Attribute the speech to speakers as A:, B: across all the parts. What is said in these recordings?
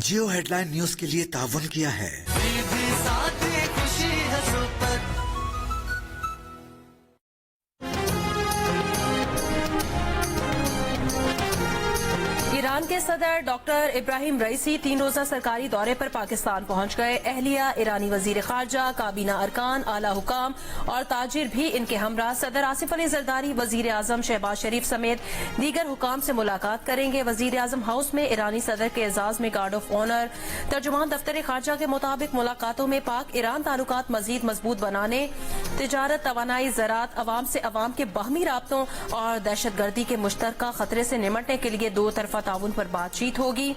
A: जियो headline news के लिए ताउन किया है।
B: ईरान के सदर डॉक्टर इब्राहिम रईसी 3 रोजा सरकारी दौरे पर पाकिस्तान पहुंच गए। अहलिया, ईरानी वजीर खारजा, काबीना अरकान, आला हुकाम और ताजिर भी इनके हमरा। सदर आसिफ अली जरदारी, वजीर आजम शहबाज शरीफ समेत दीगर हुकाम से मुलाकात करेंगे। वजीर आजम हाउस में ईरानी सदर के एजाज में गार्ड ऑफ ऑनर। तर्जुमान दफ्तर खारजा के मुताबिक मुलाकातों में पाक ईरान ताल्लुकात मजीद मजबूत बनाने, तिजारत, तवानाई, ज़राअत, अवाम से अवाम के बाहमी राब्तों और दहशतगर्दी के मुश्तरका खतरे से निमटने के लिए दो तरफा ताउन पर बातचीत होगी।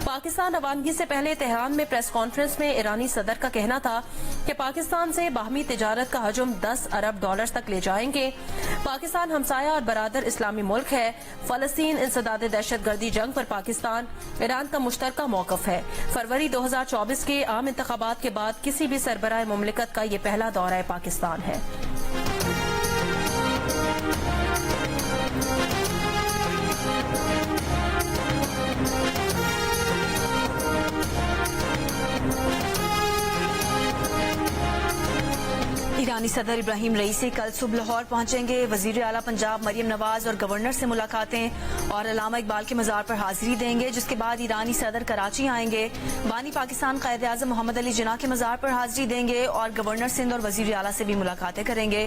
B: पाकिस्तान रवानगी से पहले तेहरान में प्रेस कॉन्फ्रेंस में ईरानी सदर का कहना था कि पाकिस्तान से बाहमी तिजारत का हजम 10 अरब डॉलर तक ले जाएंगे। पाकिस्तान हमसाया और बरादर इस्लामी मुल्क है। फलस्तीन, इंसदाद दहशतगर्दी जंग पर पाकिस्तान ईरान का मुश्तरका मौकफ है। फरवरी 2024 के आम इंतखाबात के बाद किसी भी सरबराह मुमलिकत का ये पहला दौरा पाकिस्तान है।
C: ईरानी सदर इब्राहिम रईसी कल सुबह लाहौर पहुंचेंगे। वजीर आला पंजाब मरियम नवाज और गवर्नर से मुलाकातें और अल्लामा इकबाल के मजार पर हाजिरी देंगे, जिसके बाद ईरानी सदर कराची आएंगे। बानी पाकिस्तान कायद आजम मोहम्मद अली जिन्ना के मजार पर हाजिरी देंगे और गवर्नर सिंध और वजीर आला से भी मुलाकातें करेंगे।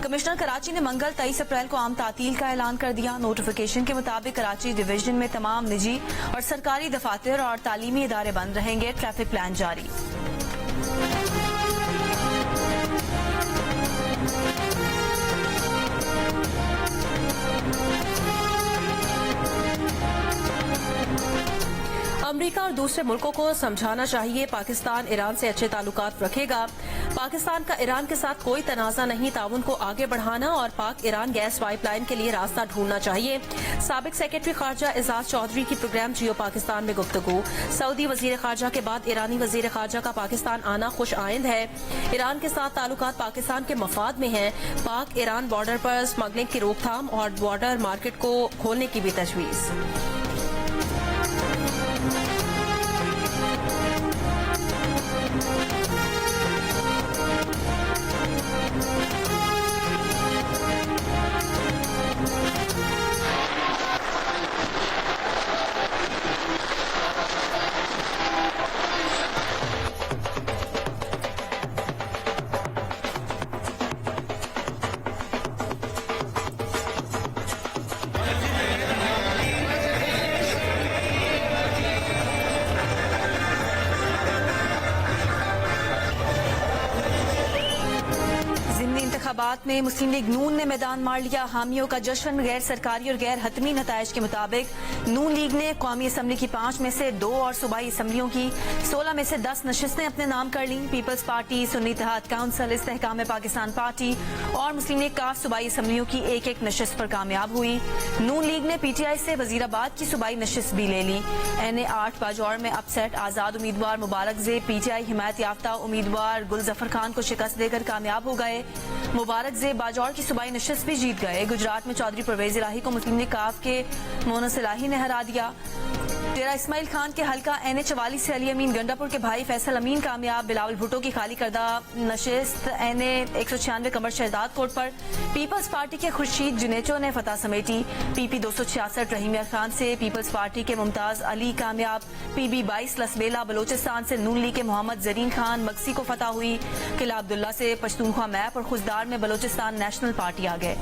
C: कमिश्नर कराची ने मंगल 23 अप्रैल को आम तातील का ऐलान कर दिया। नोटिफिकेशन के मुताबिक कराची डिवीजन में तमाम निजी और सरकारी दफातर और तालीमी इदारे बंद रहेंगे। ट्रैफिक प्लान जारी।
B: अमेरिका और दूसरे मुल्कों को समझाना चाहिए पाकिस्तान ईरान से अच्छे ताल्लुकात रखेगा। पाकिस्तान का ईरान के साथ कोई तनाज़ा नहीं, ताउन को आगे बढ़ाना और पाक ईरान गैस पाइपलाइन के लिए रास्ता ढूंढना चाहिए। साबिक सेक्रेटरी खारजा एजाज चौधरी की प्रोग्राम जियो पाकिस्तान में गुफ्तगू। सऊदी वजीर खारजा के बाद ईरानी वजीर खारजा का पाकिस्तान आना खुश आइंद है। ईरान के साथ ताल्लुकात पाकिस्तान के मफाद में है। पाक ईरान बॉर्डर पर स्मगलिंग की रोकथाम और बॉर्डर मार्केट को खोलने की भी तजवीज़।
C: इंतखाबात में मुस्लिम लीग नून ने मैदान मार लिया। हामियों का जश्न। गैर सरकारी और गैर हतमी नताइज के मुताबिक नून लीग ने कौमी असम्बली की 5 में से 2 और सूबाई असम्बलियों की 16 में से 10 नशिस्तें अपने नाम कर ली। People's party, Sunni Ittehad council, Istehkam Pakistan party और मुस्लिम लीग काफ सूबाई असम्बलियों की एक नशिस्त पर कामयाब हुई। नून लीग ने PTI से वजीराबाद की सूबाई नशिस्त भी ले ली। NA8 बाजौर में अपसेट। आजाद उम्मीदवार मुबारक जे PTI हिमायत याफ्ता उम्मीदवार गुलजफर खान को शिकस्त देकर कामयाब हो गए। मुबारक जे बाजौर की सूबाई नशिस्त भी जीत गए। गुजरात में चौधरी परवेज इलाही को मुस्लिम लीग काफ के मोनस इलाही ने हरा दिया। डेरा इस्माइल खान के हल्का NA44 से अली अमीन गंडापुर के भाई फैसल अमीन कामयाब। बिलावल भुट्टो की खाली करदा नशिस्त NA196 कमर शहजाद कोट पर पीपल्स पार्टी के खुर्शीद जुनेचो ने फतह समेटी। PP 266 रहीमिया खान से पीपल्स पार्टी के मुमताज अली कामयाब। PB 22 लसबेला बलोचिस्तान से नून लीग के मोहम्मद जरीन खान मक्सी को फतह हुई। किला अब्दुल्ला से पश्तूनख्वा मैप और खुजदार में बलोचिस्तान नेशनल पार्टी आ गए।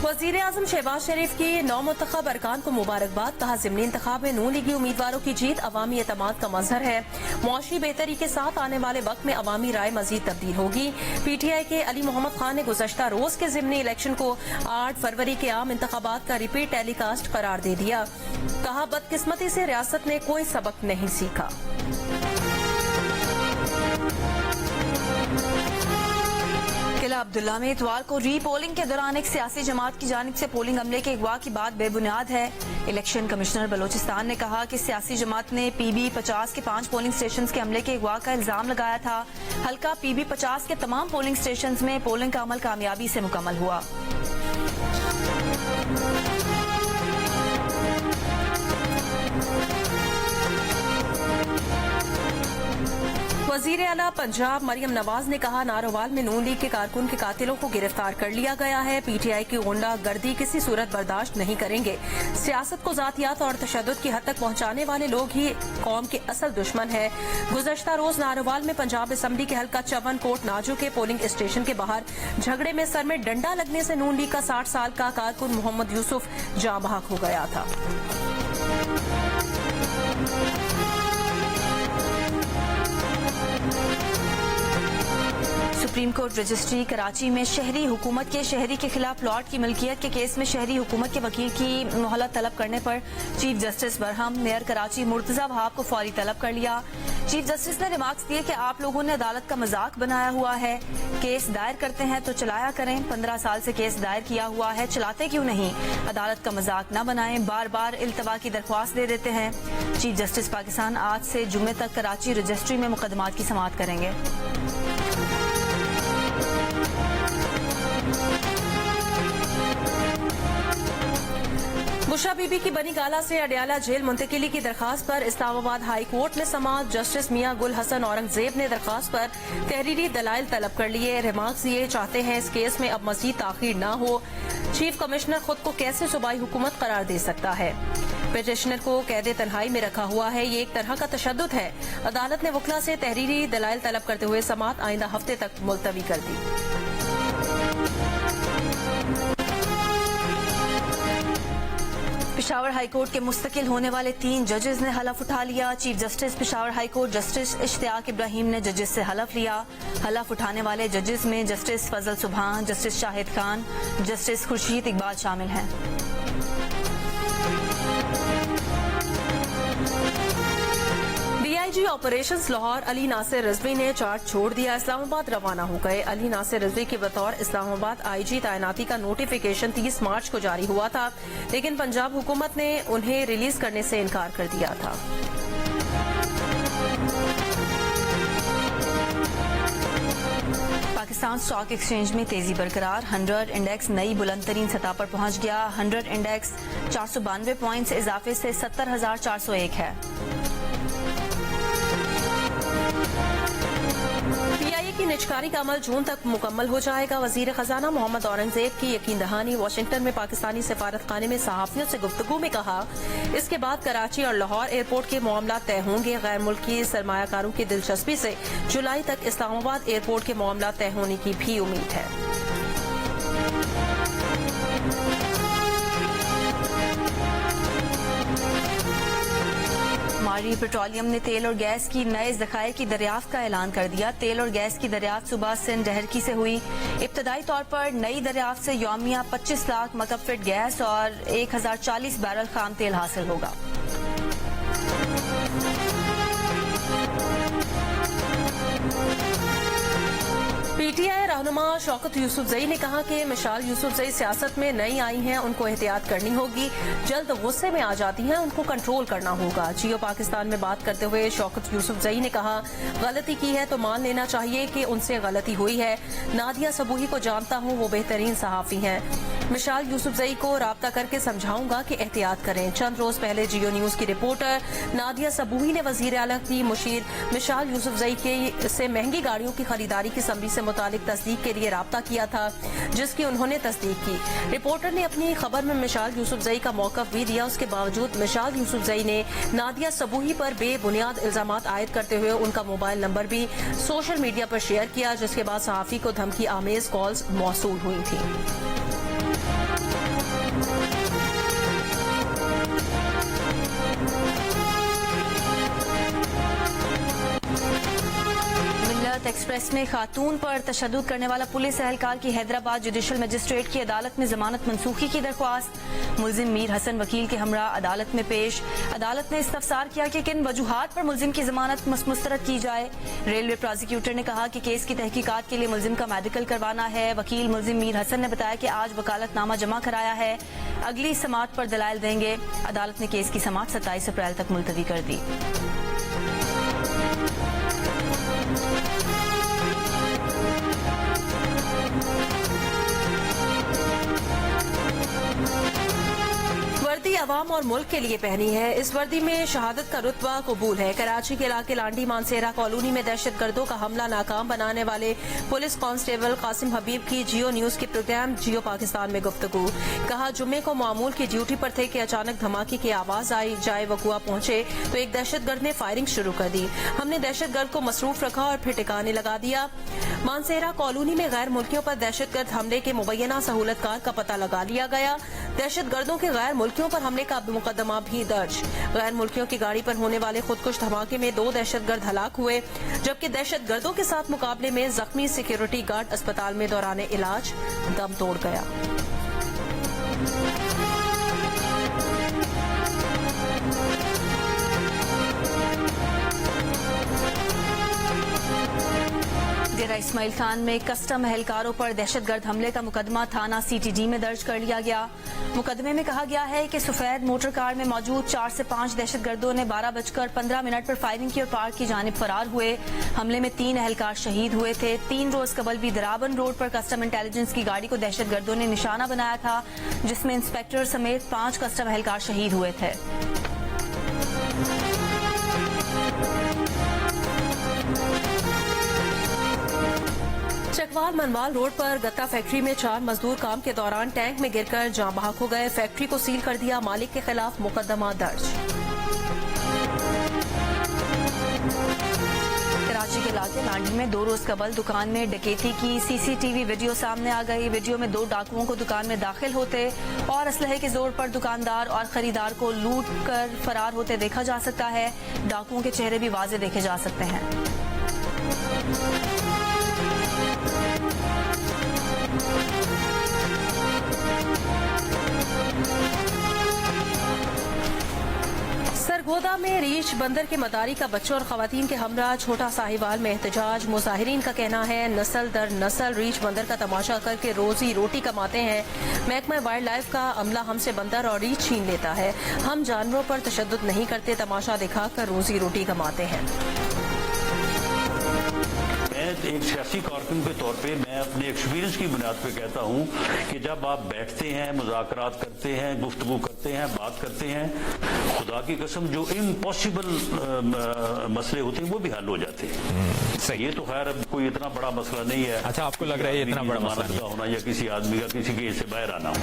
B: वजीर आजम शहबाज शरीफ की नौमुंतखब अरकान को मुबारकबाद। कहा, ज़िमनी इंतखाब में नून लीगी उम्मीदवारों की जीत अवामी एतमाद का मजहर है। मुआशी बेहतरी के साथ आने वाले वक्त में अवामी राय मजीद तब्दील होगी। PTI के अली मोहम्मद खान ने गुज़श्ता रोज के ज़िमनी इलेक्शन को 8 फरवरी के आम इंतखाबात का रिपीट टेलीकास्ट करार दे दिया। कहा, बदकिस्मती से रियासत ने कोई सबक नहीं सीखा।
C: किला अब्दुल्ला में इतवार को री पोलिंग के दौरान एक सियासी जमात की जानिब से पोलिंग अमले के अगवा की बात बेबुनियाद है। इलेक्शन कमिश्नर बलोचिस्तान ने कहा कि सियासी जमात ने PB 50 के 5 पोलिंग स्टेशन के अमले के अगवा का इल्जाम लगाया था। हल्का PB 50 के तमाम पोलिंग स्टेशन में पोलिंग का अमल कामयाबी से मुकम्मल हुआ।
B: वजीर आला पंजाब मरियम नवाज ने कहा, नारोवाल में नून लीग के कारकुन के कातिलों को गिरफ्तार कर लिया गया है। PTI की गुंडा गर्दी किसी सूरत बर्दाश्त नहीं करेंगे। सियासत को जातियात और तशद्दुद की हद तक पहुंचाने वाले लोग ही कौम के असल दुश्मन है। गुज़श्ता रोज नारोवाल में पंजाब असम्बली के हल्का चवन कोट नाजू के पोलिंग स्टेशन के बाहर झगड़े में सर में डंडा लगने से नून लीग का 60 साल का कारकुन मोहम्मद यूसुफ जाँ बहक हो गया था।
C: सुप्रीम कोर्ट रजिस्ट्री कराची में शहरी हुकूमत के शहरी के खिलाफ प्लॉट की मिल्कियत के केस में शहरी हुकूमत के वकील की मोहलत तलब करने पर chief justice Barham mayor Karachi Murtaza Wahab को फौरी तलब कर लिया। चीफ जस्टिस ने रिमार्क्स दिए कि आप लोगों ने अदालत का मजाक बनाया हुआ है। केस दायर करते हैं तो चलाया करें। 15 साल से केस दायर किया हुआ है, चलाते क्यों नहीं? अदालत का मजाक न बनाएं, बार बार इल्तवा की दरख्वास्त दे देते हैं। चीफ जस्टिस पाकिस्तान आज से जुम्मे तक कराची रजिस्ट्री में मुकदमात की समाअत करेंगे।
B: बुशरा बीबी की बनी गाला से अडयाला जेल मुंतकिली की दरखास्त पर इस्लामाबाद हाई कोर्ट में समाअत। जस्टिस मियां गुल हसन औरंगजेब ने दरखास्त पर तहरीरी दलाइल तलब कर लिए। रिमार्क्स ये चाहते हैं इस केस में अब मजीद ताखीर न हो। चीफ कमिश्नर खुद को कैसे सूबाई हुकूमत करार दे सकता है? पिटिशनर को कैद तन्हाई में रखा हुआ है, ये एक तरह का तशद्दुद है। अदालत ने वकला से तहरीरी दलाइल तलब करते हुए समाअत आइंदा हफ्ते तक मुलतवी कर दी।
C: पेशावर हाईकोर्ट के मुस्तकिल होने वाले 3 जजेस ने हलफ उठा लिया। Chief justice Peshawar high court justice Ishtiaq Ibrahim ने जजेस से हलफ लिया। हलफ उठाने वाले जजेस में जस्टिस फजल सुबहान, जस्टिस शाहिद खान, जस्टिस खुर्शीद इकबाल शामिल हैं।
B: DIG ऑपरेशंस लाहौर अली नासिर रिजवी ने चार्ज छोड़ दिया, इस्लामाबाद रवाना हो गए। अली नासिर रिजवी के बतौर इस्लामाबाद IG तैनाती का नोटिफिकेशन 30 मार्च को जारी हुआ था, लेकिन पंजाब हुकूमत ने उन्हें रिलीज करने से इनकार कर दिया था।
C: पाकिस्तान स्टॉक एक्सचेंज में तेजी बरकरार। 100 इंडेक्स नई बुलंद तरीन सतह पर पहुंच गया। 100 इंडेक्स 492 पॉइंट्स इजाफे से 70,401 है।
B: PIA की निजकारी का अमल जून तक मुकम्मल हो जाएगा। वजीर खजाना मोहम्मद औरंगजेब की यकीन दहानी। वाशिंगटन में पाकिस्तानी सफारत खाने में सहाफियों से गुफ्तगू में कहा, इसके बाद कराची और लाहौर एयरपोर्ट के मामला तय होंगे। गैर मुल्की सरमायाकारों की दिलचस्पी से जुलाई तक इस्लामाबाद एयरपोर्ट के मामला तय होने की भी उम्मीद है।
C: मारी पेट्रोलियम ने तेल और गैस की नए ज़खायर की दरियाफ्त का ऐलान कर दिया। तेल और गैस की दरियाफ्त सुबह सिंध डहरकी से हुई। इब्तदाई तौर पर नई दरियाफ्त से यौमिया 25 लाख मकब फीट गैस और 1040 बैरल खाम तेल हासिल होगा।
B: PTI रहनुमा शौकत यूसुफजई ने कहा कि मिसाल यूसुफजई सियासत में नई आई हैं, उनको एहतियात करनी होगी। जल्द गुस्से में आ जाती हैं, उनको कंट्रोल करना होगा। जियो पाकिस्तान में बात करते हुए शौकत यूसुफजई ने कहा, गलती की है तो मान लेना चाहिए कि उनसे गलती हुई है। नादिया सबूही को जानता हूँ, वो बेहतरीन सहाफी हैं। मिसाल यूसुफजई को राब्ता करके समझाऊंगा कि एहतियात करें। चंद रोज पहले जियो न्यूज की रिपोर्टर नादिया सबूही ने वजीर आला की मुशीर मिसाल यूसुफजई से महंगी गाड़ियों की खरीदारी की समरी से मुतालिक तस्दीक के लिए राब्ता किया था, जिसकी उन्होंने तस्दीक की। रिपोर्टर ने अपनी खबर में मिसाल यूसुफजई का मौकफ भी दिया। उसके बावजूद मिसाल यूसुफजई ने नादिया सबूही पर बेबुनियाद इल्जामात आयद करते हुए उनका मोबाइल नंबर भी सोशल मीडिया पर शेयर किया, जिसके बाद सहाफी को धमकी आमेज कॉल्स मौसूल हुई थी।
C: भारत एक्सप्रेस में खातून पर तशद्दुद करने वाला पुलिस एहलकार की हैदराबाद जुडिशल मजिस्ट्रेट की अदालत में जमानत मंसूखी की दरख्वास्त। मुलजिम मीर हसन वकील के हमरा अदालत में पेश। अदालत ने इस्तफसार किया कि किन वजूहात पर मुलजिम की जमानत मुस्तरद की जाए। रेलवे प्रोसिक्यूटर ने कहा कि केस की तहकीकात के लिए मुलजिम का मेडिकल करवाना है। वकील मुलजिम मीर हसन ने बताया कि आज वकालतनामा जमा कराया है, अगली समाअत पर दलाइल देंगे। अदालत ने केस की समाअत 27 अप्रैल तक मुलतवी कर दी।
B: वर्दी अवाम और मुल्क के लिए पहनी है। इस वर्दी में शहादत का रुतबा कबूल है। कराची के इलाके लांडी मानसेरा कॉलोनी में दहशतगर्दों का हमला नाकाम बनाने वाले पुलिस कांस्टेबल कासिम हबीब की जियो न्यूज के प्रोग्राम जियो पाकिस्तान में गुफ्तगू। कहा, जुम्मे को मामूल की ड्यूटी पर थे कि अचानक धमाके की आवाज आई। जाए वकुआ पहुंचे तो एक दहशतगर्द ने फायरिंग शुरू कर दी। हमने दहशतगर्द को मसरूफ रखा और फिर ठिकाने लगा दिया। मानसेरा कॉलोनी में गैर मुल्कियों पर दहशतगर्द हमले के मुबैना सहूलतकार का पता लगा लिया गया। दहशतगर्दों के गैर मुल्कियों पर हमले का मुकदमा भी दर्ज। गैर मुल्कियों की गाड़ी पर होने वाले खुदकुश धमाके में 2 दहशतगर्द हलाक हुए, जबकि दहशतगर्दों के साथ मुकाबले में जख्मी सिक्योरिटी गार्ड अस्पताल में दौरान इलाज दम तोड़ गया।
C: डेरा इस्माइल खान में कस्टम एहलकारों पर दहशतगर्द हमले का मुकदमा थाना CTD में दर्ज कर लिया गया। मुकदमे में कहा गया है कि सफेद मोटर कार में मौजूद 4 से 5 दहशतगर्दों ने 12:15 पर फायरिंग की और पार्क की जानिब फरार हुए। हमले में 3 एहलकार शहीद हुए थे। 3 रोज कबल भी दराबन रोड पर कस्टम इंटेलिजेंस की गाड़ी को दहशतगर्दों ने निशाना बनाया था, जिसमें इंस्पेक्टर समेत 5 कस्टम एहलकार शहीद हुए थे।
B: चकवाल मनवाल रोड पर गत्ता फैक्ट्री में 4 मजदूर काम के दौरान टैंक में गिरकर जान बहक हो गए। फैक्ट्री को सील कर दिया। मालिक के खिलाफ मुकदमा दर्ज।
C: कराची के इलाके लांडी में 2 रोज कबल दुकान में डकैती की CCTV वीडियो सामने आ गई। वीडियो में 2 डाकुओं को दुकान में दाखिल होते और असलहे के जोर पर दुकानदार और खरीदार को लूट कर फरार होते देखा जा सकता है। डाकुओं के चेहरे भी वाज़े देखे जा सकते हैं।
B: सरगोदा में रीछ बंदर के मदारी का बच्चों और खवातीन के हमरा छोटा साहिवाल में एहतजाज। मुजाहिरीन का कहना है, नस्ल दर नस्ल रीछ बंदर का तमाशा करके रोजी रोटी कमाते हैं। महकमा वाइल्ड लाइफ का अमला हमसे बंदर और रीछ छीन लेता है। हम जानवरों पर तशद्दुद नहीं करते, तमाशा दिखाकर रोजी रोटी कमाते हैं।
D: एक सियासी कारकुन के तौर पे मैं अपने एक्सपीरियंस की बुनियाद पे कहता हूँ कि जब आप बैठते हैं, मुज़ाकरात करते हैं, गुफ्तगू करते हैं, बात करते हैं, खुदा की कसम जो इम्पॉसिबल मसले होते हैं वो भी हल हो जाते हैं। ये तो खैर अब कोई इतना बड़ा मसला नहीं है।
E: अच्छा, आपको लग रहा है ये इतना बड़ा मसला नहीं
D: होना या किसी आदमी का किसी केस से बाहर आना हो।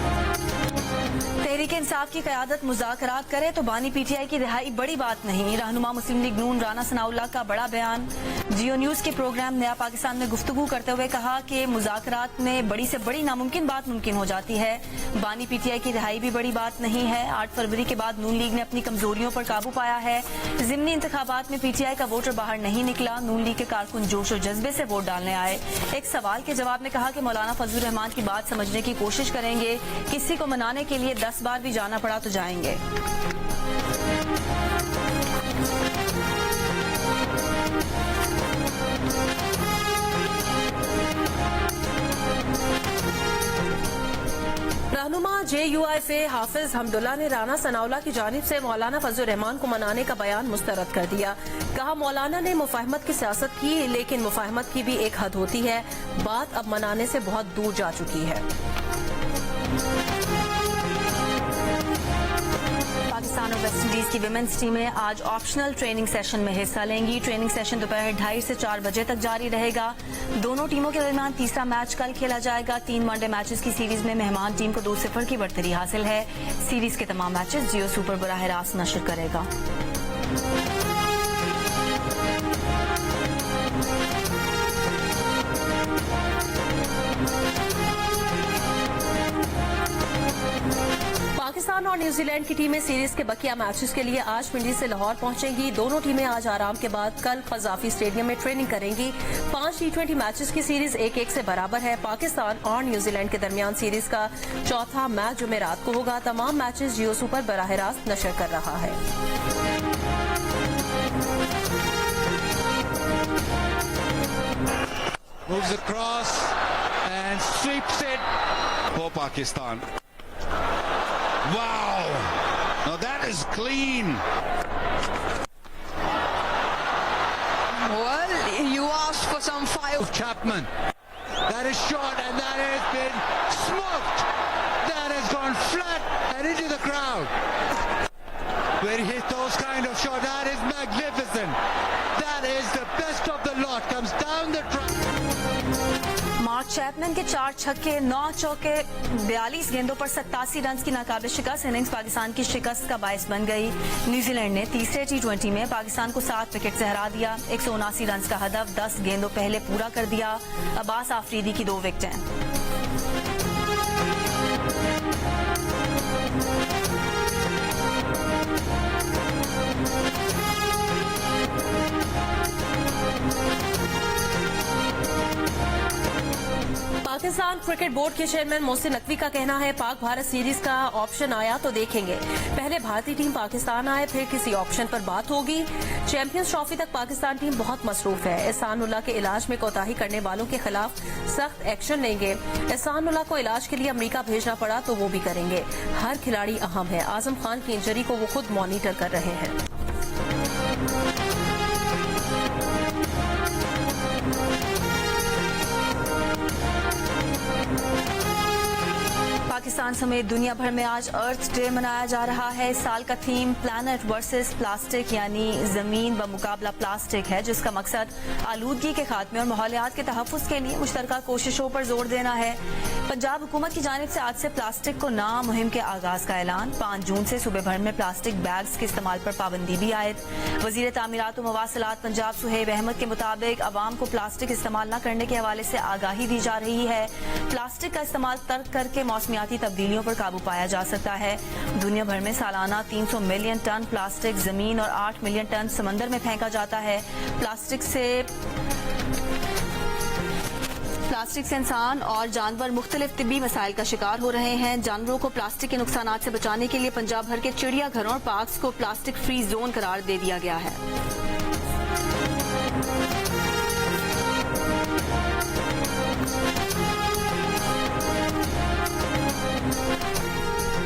C: तहरीक इंसाफ की क़यादत मुज़ाकरात करे तो बानी PTI की रिहाई बड़ी बात नहीं। रहनुमा मुस्लिम लीग नून राना सनाउल्लाह का बड़ा बयान। जियो न्यूज के प्रोग्राम नया पाकिस्तान में गुफ्तगू करते हुए कहा कि मुज़ाकरात में बड़ी से बड़ी नामुमकिन बात मुमकिन हो जाती है। बानी PTI की रिहाई भी बड़ी बात नहीं है। 8 फरवरी के बाद नून लीग ने अपनी कमजोरियों पर काबू पाया है। ज़िमनी इंतखाबात में PTI का वोटर बाहर नहीं निकला। नून लीग के कारकुन जोश और जज्बे से वोट डालने आए। एक सवाल के जवाब में कहा कि मौलाना फजलुर रहमान की बात समझने की कोशिश करेंगे। किसी को मनाने के लिए 10 बार भी जाना पड़ा तो जाएंगे।
B: रहनुमा JUIF हाफिज हमदुल्ला ने राना सनाउल्लाह की जानिब से मौलाना फजलुर रहमान को मनाने का बयान मुस्तरद कर दिया। कहा, मौलाना ने मुफाहमत की सियासत की, लेकिन मुफाहमत की भी एक हद होती है। बात अब मनाने से बहुत दूर जा चुकी है।
C: पाकिस्तान और वेस्ट इंडीज की विमेंस टीमें आज ऑप्शनल ट्रेनिंग सेशन में हिस्सा लेंगी। ट्रेनिंग सेशन दोपहर 2:30 से 4 बजे तक जारी रहेगा। दोनों टीमों के दरमियान तीसरा मैच कल खेला जाएगा। 3 वनडे मैचेस की सीरीज में मेहमान टीम को 2-0 की बढ़तरी हासिल है। सीरीज के तमाम मैचेस जियो सुपर बराह रास्त नशर करेगा।
B: पाकिस्तान पाकिस्तान और न्यूजीलैंड की टीमें सीरीज के बकिया मैचेस के लिए आज पिंडी से लाहौर पहुंचेंगी। दोनों टीमें आज आराम के बाद कल कजाफी स्टेडियम में ट्रेनिंग करेंगी। 5 T20 मैचेस की सीरीज 1-1 से बराबर है। पाकिस्तान और न्यूजीलैंड के दरमियान सीरीज का चौथा मैच जुमेरात को होगा। तमाम मैचेस जियो सुपर बराह रास्त नशर कर रहा है।
F: Moves across and sweeps it for Pakistan. Wow! Now that is clean.
G: Well, you asked for some fire.
F: Chapman. That is shot and that has been smoked. That has gone flat and into the crowd. Where he hits those kind of shots, that is magnificent. That is the best of the lot. Comes down the track.
C: Mark Chapman के 4 छक्के 9 चौके 42 गेंदों पर 87 run की नाकाबिल शिकस्त innings Pakistan की शिकस्त का बायस बन गई। न्यूजीलैंड ने तीसरे T20 में पाकिस्तान को 7 विकेट से हरा दिया। 179 रन का हदफ 10 गेंदों पहले पूरा कर दिया। अब्बास आफरीदी की 2 विकेटें।
B: पाकिस्तान क्रिकेट बोर्ड के चेयरमैन मोहसिन नकवी का कहना है, पाक भारत सीरीज का ऑप्शन आया तो देखेंगे। पहले भारतीय टीम पाकिस्तान आए, फिर किसी ऑप्शन पर बात होगी। चैंपियंस ट्रॉफी तक पाकिस्तान टीम बहुत मसरूफ है। एहसानुल्लाह के इलाज में कोताही करने वालों के खिलाफ सख्त एक्शन लेंगे। एहसानुल्लाह को इलाज के लिए अमेरिका भेजना पड़ा तो वो भी करेंगे। हर खिलाड़ी अहम है। आजम खान की इंजरी को वो खुद मॉनिटर कर रहे हैं।
C: पाकिस्तान समेत दुनिया भर में आज अर्थ डे मनाया जा रहा है। इस साल का थीम प्लैनेट वर्सेस प्लास्टिक यानी जमीन व मुकाबला प्लास्टिक है, जिसका मकसद आलूदगी के खात्मे और माहौलियात के तहफ़्फ़ुज़ के लिए मुश्तरका कोशिशों पर जोर देना है। पंजाब हुकूमत की जानिब से आज से प्लास्टिक को ना मुहिम के आगाज का ऐलान। 5 जून से सूबे भर में प्लास्टिक बैग्स के इस्तेमाल पर पाबंदी भी आयद। वज़ीर तामीरात व मवासिलात पंजाब सुहेब अहमद के मुताबिक अवाम को प्लास्टिक इस्तेमाल न करने के हवाले से आगाही दी जा रही है। प्लास्टिक का इस्तेमाल तर्क करके मौसमियाती तब्दीलियों पर काबू पाया जा सकता है। दुनिया भर में सालाना 300 मिलियन टन प्लास्टिक जमीन और 8 मिलियन टन समंदर में फेंका जाता है। प्लास्टिक से इंसान और जानवर मुख्तलिफ तिब्बी मसाइल का शिकार हो रहे हैं। जानवरों को प्लास्टिक के नुकसानात से बचाने के लिए पंजाब भर के चिड़ियाघरों और पार्क्स को प्लास्टिक फ्री जोन करार दे दिया गया है।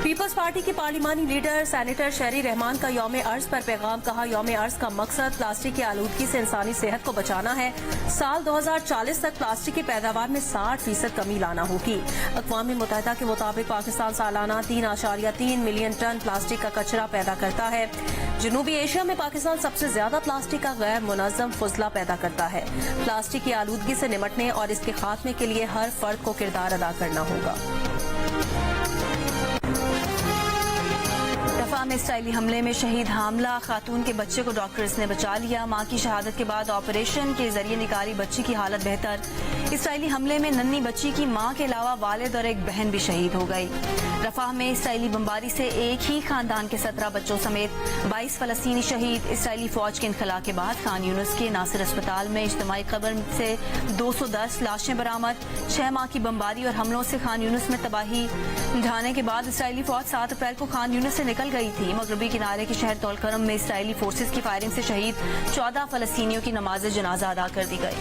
B: पीपल्स पार्टी की पार्लिमानी लीडर सेनेटर शहरी रहमान का यौम अर्ज पर पैगाम। कहा, यौम अर्ज का मकसद प्लास्टिक की आलूदगी से इंसानी सेहत को बचाना है। साल 2040 तक प्लास्टिक की पैदावार में 60% कमी लाना होगी। अक़वाम मुत्तहिदा के मुताबिक पाकिस्तान सालाना 3.3 मिलियन टन प्लास्टिक का कचरा पैदा करता है। जनूबी एशिया में पाकिस्तान सबसे ज्यादा प्लास्टिक का गैर मुनज़्ज़म फुजला पैदा करता है। प्लास्टिक की आलूदगी से निपटने और इसके खात्मे के लिए हर फर्द को किरदार अदा करना होगा।
C: रफ़ा में इसराइली हमले में शहीद हामला खातून के बच्चे को डॉक्टर्स ने बचा लिया। मां की शहादत के बाद ऑपरेशन के जरिए निकाली बच्ची की हालत बेहतर। इसराइली हमले में नन्ही बच्ची की मां के अलावा वालिद और एक बहन भी शहीद हो गई। रफ़ा में इसराइली बमबारी से एक ही खानदान के 17 बच्चों समेत 22 फलस्तीनी शहीद। इसराइली फौज के इनखला के बाद खान यूनुस के नासिर अस्पताल में इज्तिमाई कब्र से 210 लाशें बरामद। 6 माह की बमबारी और हमलों से खान यूनुस में तबाही ढाने के बाद इसराइली फौज 7 अप्रैल को खान यूनुस से निकल गई थी। मगरबी किनारे के शहर तौलकरम में इसराइली फोर्सेज की फायरिंग से शहीद 14 फलस्तीनियों की नमाज जनाजा अदा कर दी गई।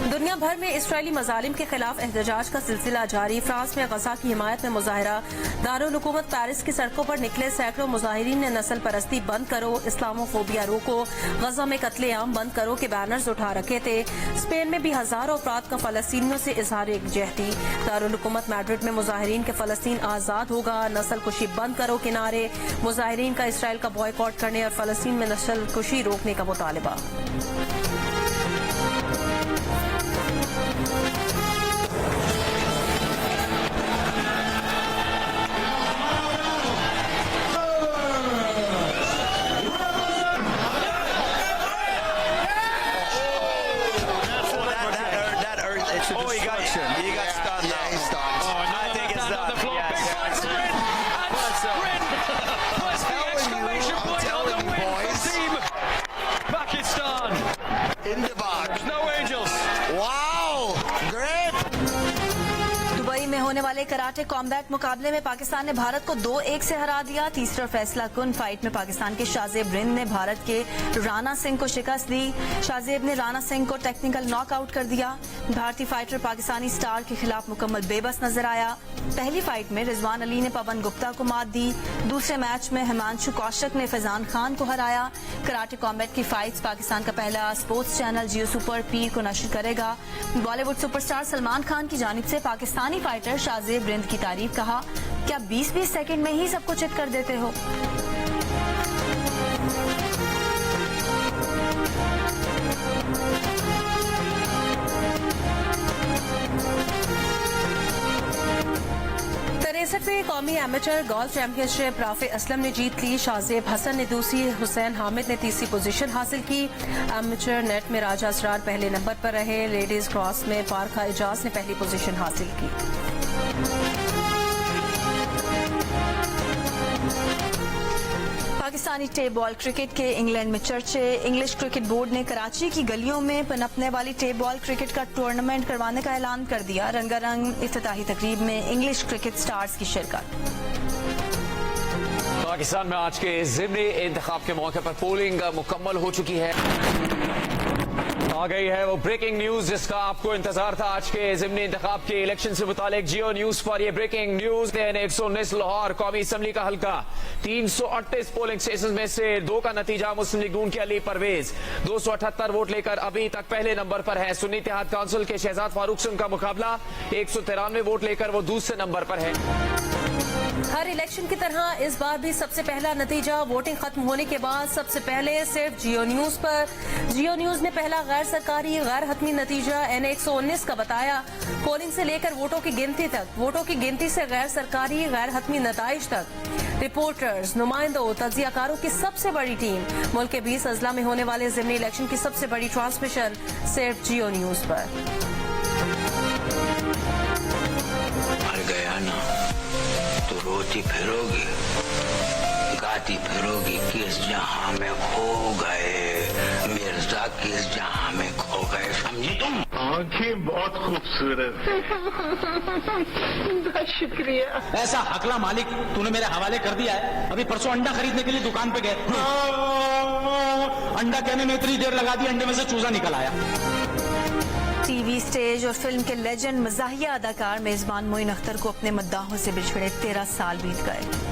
B: दुनिया भर में इसराइली मजालिम के खिलाफ एहतजाज का सिलसिला जारी। फ्रांस में गजा की हिमायत में मुजाहरा। दारुल हुकूमत पेरिस की सड़कों पर निकले सैकड़ों मुजाहिरीन ने नस्ल परस्ती बंद करो, इस्लामोफोबिया रोको, गजा में कत्लेआम बंद करो के बैनर्स उठा रखे थे। स्पेन में भी हजारों अफराद का फलस्तीनियों से इजहार यकजहती। दारुल हुकूमत मैड्रिड में मुजाहिरीन के फलस्तीन आजाद होगा, नस्ल कुशी बंद करो के नारे। मुजाहिरीन का इसराइल का बॉयकॉट करने और फलस्तीन में नस्ल कुशी रोकने का मुतालबा।
H: floor. Big fight for Bryn. And Bryn puts the exclamation point on the win for Team Pakistan.
F: In the box.
H: No angels.
F: Wow! Great!
C: Dubai में होने वाले कराटे कॉम्बैट मुकाबले में पाकिस्तान ने भारत को 2-1 से हरा दिया। तीसरा फैसला कुन फाइट में पाकिस्तान के शाहजेब रिंद ने भारत के राणा सिंह को शिकस्त दी। शाहजेब ने राणा सिंह को टेक्निकल नॉकआउट कर दिया। भारतीय फाइटर पाकिस्तानी स्टार के खिलाफ मुकम्मल बेबस नजर आया। पहली फाइट में रिजवान अली ने पवन गुप्ता को मात दी। दूसरे मैच में हिमांशु कौशिक ने फैजान खान को हराया। कराटे कॉम्बैट की फाइट्स पाकिस्तान का पहला स्पोर्ट्स चैनल जियो सुपर पीर को नशर करेगा। बॉलीवुड सुपरस्टार सलमान खान की जानिब से पाकिस्तानी फाइटर शाहजेब रिंद की तारीफ। कहा, क्या 20-20 सेकंड में ही सबको चित कर देते हो?
B: तिरसठवीं कौमी amateur golf championship Rafe Aslam ने जीत ली। शाहजेब हसन ने दूसरी, हुसैन हामिद ने तीसरी पोजीशन हासिल की। एमेचर नेट में राजा असरार पहले नंबर पर रहे। लेडीज क्रॉस में पारखा एजाज ने पहली पोजीशन हासिल की।
C: पाकिस्तानी टेप बॉल क्रिकेट के इंग्लैंड में चर्चे। इंग्लिश क्रिकेट बोर्ड ने कराची की गलियों में पनपने वाली टेप बॉल क्रिकेट का टूर्नामेंट करवाने का ऐलान कर दिया। रंगारंग इफ्तिताही तकरीब में इंग्लिश क्रिकेट स्टार्स की शिरकत।
I: पाकिस्तान में आज के ज़िमनी इंतखाब के मौके पर पोलिंग मुकम्मल हो चुकी है। आ गई है वो ब्रेकिंग न्यूज जिसका आपको इंतजार था। आज के ज़िमनी इंतखाब के इलेक्शन से मुतालिक जियो न्यूज पर ये ब्रेकिंग न्यूज। 119 लाहौर कौमी असम्बली का हल्का, 338 पोलिंग स्टेशन में से 2 का नतीजा मुस्लिम लीग नून के अली परवेज 278 वोट लेकर अभी तक पहले नंबर पर है। सुन्नी इत्तेहाद काउंसिल के शहजाद फारूक से उनका मुकाबला, 193 वोट लेकर वो दूसरे नंबर पर है।
B: हर इलेक्शन की तरह इस बार भी सबसे पहला नतीजा वोटिंग खत्म होने के बाद सबसे पहले सिर्फ जियो न्यूज पर। जियो न्यूज ने पहला गैर सरकारी गैर हतमी नतीजा N119 का बताया। पोलिंग से लेकर वोटों की गिनती तक, वोटों की गिनती से गैर सरकारी गैर हतमी नताइज तक, रिपोर्टर्स, नुमाइंदों, तज्जियाकारों की सबसे बड़ी टीम। मुल्क के 20 अजला में होने वाले ज़िमनी इलेक्शन की सबसे बड़ी ट्रांसमिशन सिर्फ जियो न्यूज पर।
J: मर गया ना तो रोती फिरोगी, गाती फिरोगी, किस जहां में खो गए मिर्जा, किस जहां में खो गए, समझी तुम?
K: आंखें बहुत खूबसूरत है।
G: बहुत शुक्रिया।
L: ऐसा हकला मालिक तूने मेरे हवाले कर दिया है। अभी परसों अंडा खरीदने के लिए दुकान पे गए, अंडा कहने में इतनी देर लगा दी, अंडे में से चूजा निकल आया।
C: टीवी, स्टेज और फिल्म के लेजेंड मज़ाहिया अदाकार मेजबान मोइन अख्तर को अपने मद्दाहों से बिछड़े 13 साल बीत गए।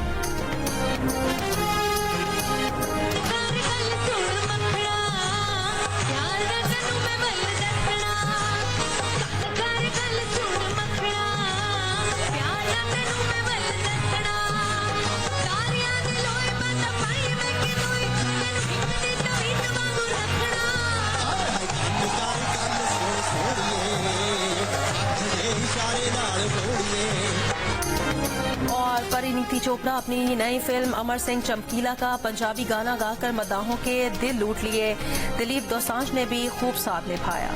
B: और परिणीति चोपड़ा अपनी नई फिल्म अमर सिंह चमकीला का पंजाबी गाना गाकर मदाहों के दिल लूट लिए। दिलीप दोसांझ ने भी खूब साथ निभाया।